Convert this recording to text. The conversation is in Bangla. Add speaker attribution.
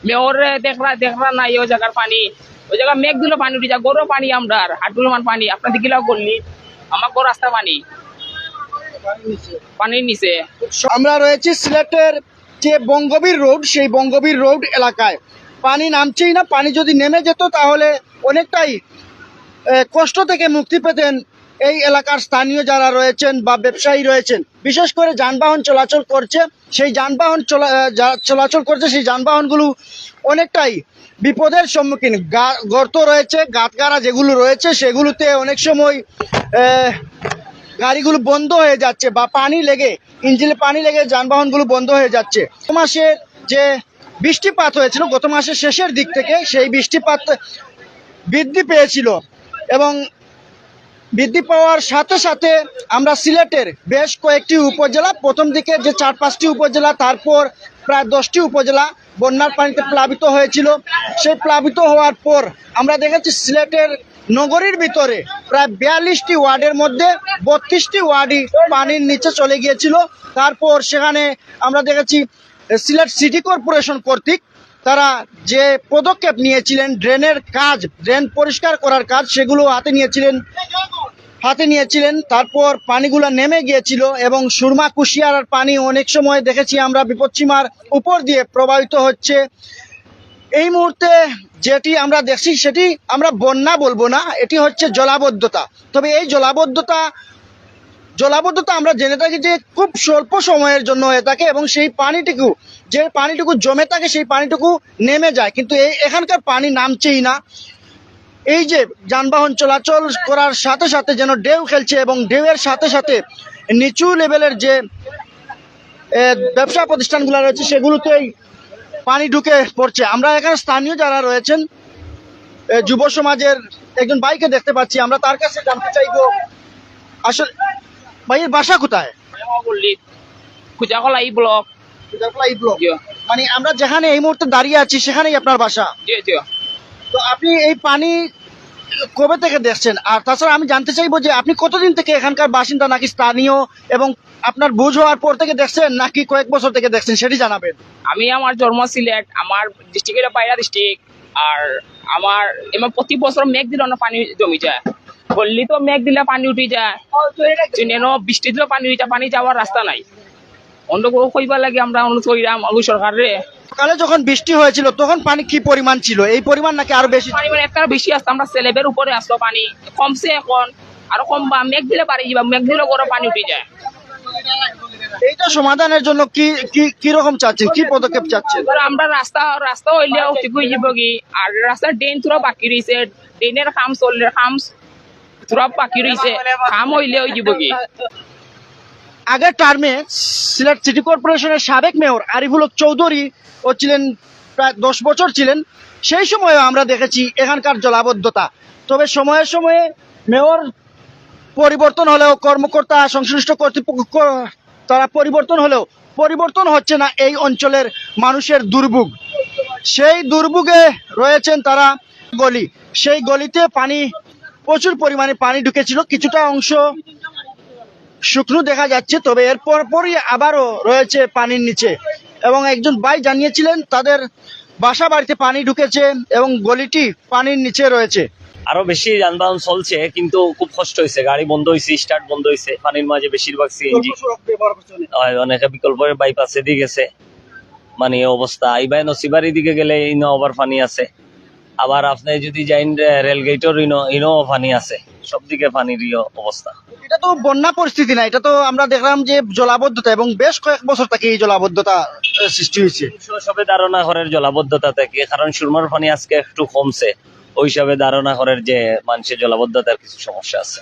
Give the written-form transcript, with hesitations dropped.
Speaker 1: মেয়র দেখরা নাই ওই জায়গার পানি, ওই জায়গা মেঘ দিল পানি উঠে যায়, গরু পানি আমরার হাঁটুর মান পানি, আপনাদের গিলাও করলি আমার গরু রাস্তা পানি পানির নিচে।
Speaker 2: আমরা রয়েছি সিলেটের যে বঙ্গবীর রোড, সেই বঙ্গবীর রোড এলাকায় পানি নামছেই না। পানি যদি নেমে যেত তাহলে অনেকটাই কষ্ট থেকে মুক্তি পেতেন এই এলাকার স্থানীয় যারা রয়েছেন বা ব্যবসায়ী রয়েছেন। বিশেষ করে যানবাহন চলাচল করছে, সেই যানবাহনগুলো অনেকটাই বিপদের সম্মুখীন। গর্ত রয়েছে, গাঁতগাড়া যেগুলো রয়েছে সেগুলোতে অনেক সময় গাড়িগুলো বন্ধ হয়ে যাচ্ছে বা পানি লেগে, ইঞ্জিনে পানি লেগে যানবাহনগুলো বন্ধ হয়ে যাচ্ছে। গত মাসের যে বৃষ্টিপাত হয়েছিল, গত মাসের শেষের দিক থেকে সেই বৃষ্টিপাত বৃদ্ধি পেয়েছিল এবং বৃদ্ধি পাওয়ার সাথে সাথে আমরা সিলেটের বেশ কয়েকটি উপজেলা, প্রথম দিকে যে 4-5টি উপজেলা, তারপর প্রায় 10টি উপজেলা বন্যার পানিতে প্লাবিত হয়েছিল। সেই প্লাবিত হওয়ার পর আমরা দেখেছি সিলেটের নগরীর ভিতরে প্রায় 42টি ওয়ার্ডের মধ্যে 32টি ওয়ার্ডই পানির নিচে চলে গিয়েছিল। তারপর সেখানে আমরা দেখেছি সিলেট সিটি কর্পোরেশন কর্তৃক তারা যে পদক্ষেপ নিয়েছিলেন, ড্রেন পরিষ্কার করার কাজ, সেগুলো হাতে নিয়েছিলেন। তারপর পানিগুলো নেমে গিয়েছিল এবং সুরমা কুশিয়ারার পানি অনেক সময় দেখেছি আমরা বিপদসীমার উপর দিয়ে প্রবাহিত হচ্ছে। এই মুহূর্তে যেটি আমরা দেখছি সেটি আমরা বন্যা বলবো না, এটি হচ্ছে জলাবদ্ধতা। তবে এই জলাবদ্ধতা আমরা জেনে থাকি যে খুব স্বল্প সময়ের জন্য হয়ে থাকে এবং সেই পানিটুকু জমে থাকে, সেই পানিটুকু নেমে যায়, কিন্তু এখানকার পানি নামছেই না। এই যে যানবাহন চলাচল করার সাথে সাথে যেন ঢেউ খেলছে এবং ঢেউয়ের সাথে সাথে নিচু লেভেলের যে ব্যবসা প্রতিষ্ঠানগুলো রয়েছে সেগুলোতেই পানি ঢুকে পড়ছে। আমরা এখানে স্থানীয় যারা রয়েছেন, যুব সমাজের একজন ভাইকে দেখতে পাচ্ছি, আমরা তার কাছে জানতে চাইবো আসলে ভাইয়ের বাসা কোথায়?
Speaker 1: খুঁজাকলা এই ব্লক।
Speaker 2: মানে আমরা যেখানে এই মুহূর্তে দাঁড়িয়ে আছি সেখানেই আপনার বাসা? তো আপনি এই পানি কবে থেকে দেখছেন? আর তাছাড়া আমি জানতে চাইবো যে আপনি কতদিন থেকে এখানকার বাসিন্দা নাকি স্থানীয়, এবং আপনার বুঝ হওয়ার পর থেকে দেখছেন নাকি কয়েক বছর থেকে দেখছেন সেটি জানাবেন।
Speaker 1: আমি আমার জন্ম সিলেট, আমার ডিস্ট্রিক্টের পায়রা ডিস্ট্রিক্ট, আর আমার এমন প্রতি বছর মেঘ দিলে না পানি জমি যায়, বললি তো মেঘ দিলে পানি উঠে যায়, বৃষ্টি দিলে পানি উঠে যায়, পানি যাওয়ার রাস্তা নাই। অন্য কইবার লাগে আমরা অনুরোধ করিলাম সরকারে।
Speaker 2: সকালে যখন বৃষ্টি হয়েছিল তখন পানি কি পরিমাণ ছিল? এই পরিমাণ নাকি আরো বেশি?
Speaker 1: পানি মানে একটা বেশি আসতো, আমরা স্ল্যাবের উপরে আসতো পানি, কমছে এখন আরো কম, বা মেঘ দিলে পারি যাবা, মেঘ দিলে করে পানি উঠে যায়।
Speaker 2: এইটা সমাধানের জন্য কি রকম চাচ্ছেন, কি পদক্ষেপ চাচ্ছেন?
Speaker 1: আমরা রাস্তা হইলে ঠিক হয়ে যাব কি, আর রাস্তার ড্রেন থোড়া বাকি রয়েছে, ড্রেনের কাম চললে, কাম থোড়া বাকি রয়েছে, কাম হইলে হয়ে যাব কি।
Speaker 2: আগের টার্মে সিলেট সিটি কর্পোরেশনের সাবেক মেয়র আরিফুল হক চৌধুরী ও ছিলেন, প্রায় 10 বছর ছিলেন। সেই সময়ে আমরা দেখেছি এখানকার জলাবদ্ধতা। তবে সময়ে সময়ে মেয়র পরিবর্তন হলেও, কর্মকর্তা সংশ্লিষ্ট কর্তৃপক্ষ তারা পরিবর্তন হচ্ছে না এই অঞ্চলের মানুষের দুর্ভোগ। সেই দুর্ভোগে রয়েছেন তারা গলি, সেই গলিতে প্রচুর পরিমাণে পানি ঢুকেছিল, কিছুটা অংশ শুকনো দেখা যাচ্ছে, তবে এর পরই আবারও রয়েছে পানির নিচে। এবং একজন ভাই জানিয়েছিলেন তাদের বাসা বাড়িতে পানি ঢুকেছে এবং গলিটি পানির নিচে রয়েছে।
Speaker 3: আরো বেশি যানবাহন চলছে কিন্তু খুব কষ্ট হয়েছে, গাড়ি বন্ধ হয়েছে, স্টার্ট বন্ধ হয়েছে পানির মাঝে। বেশিরভাগ সিএনজি, অনেকে বিকল্পের বাইপাসে দিয়ে গেছে, মানে অবস্থা। এইবার নসিবাড়ির দিকে গেলে ইনো আবার পানি আছে, আবার আপনি যদি যাইন রেলগেটের ইনো পানি আছে, সব দিকে পানির অবস্থা।
Speaker 2: এটা তো বন্যা পরিস্থিতি না, এটা তো আমরা দেখলাম যে জলাবদ্ধতা, এবং বেশ কয়েক বছর থেকে এই জলাবদ্ধতা সৃষ্টি হয়েছে।
Speaker 3: সবে ধারণা করার জলাবদ্ধতা থেকে, কারণ সুরমার পানি আজকে একটু কমছে, ওই হিসাবে ধারণা করার যে মানুষের জলাবদ্ধতার কিছু সমস্যা আছে।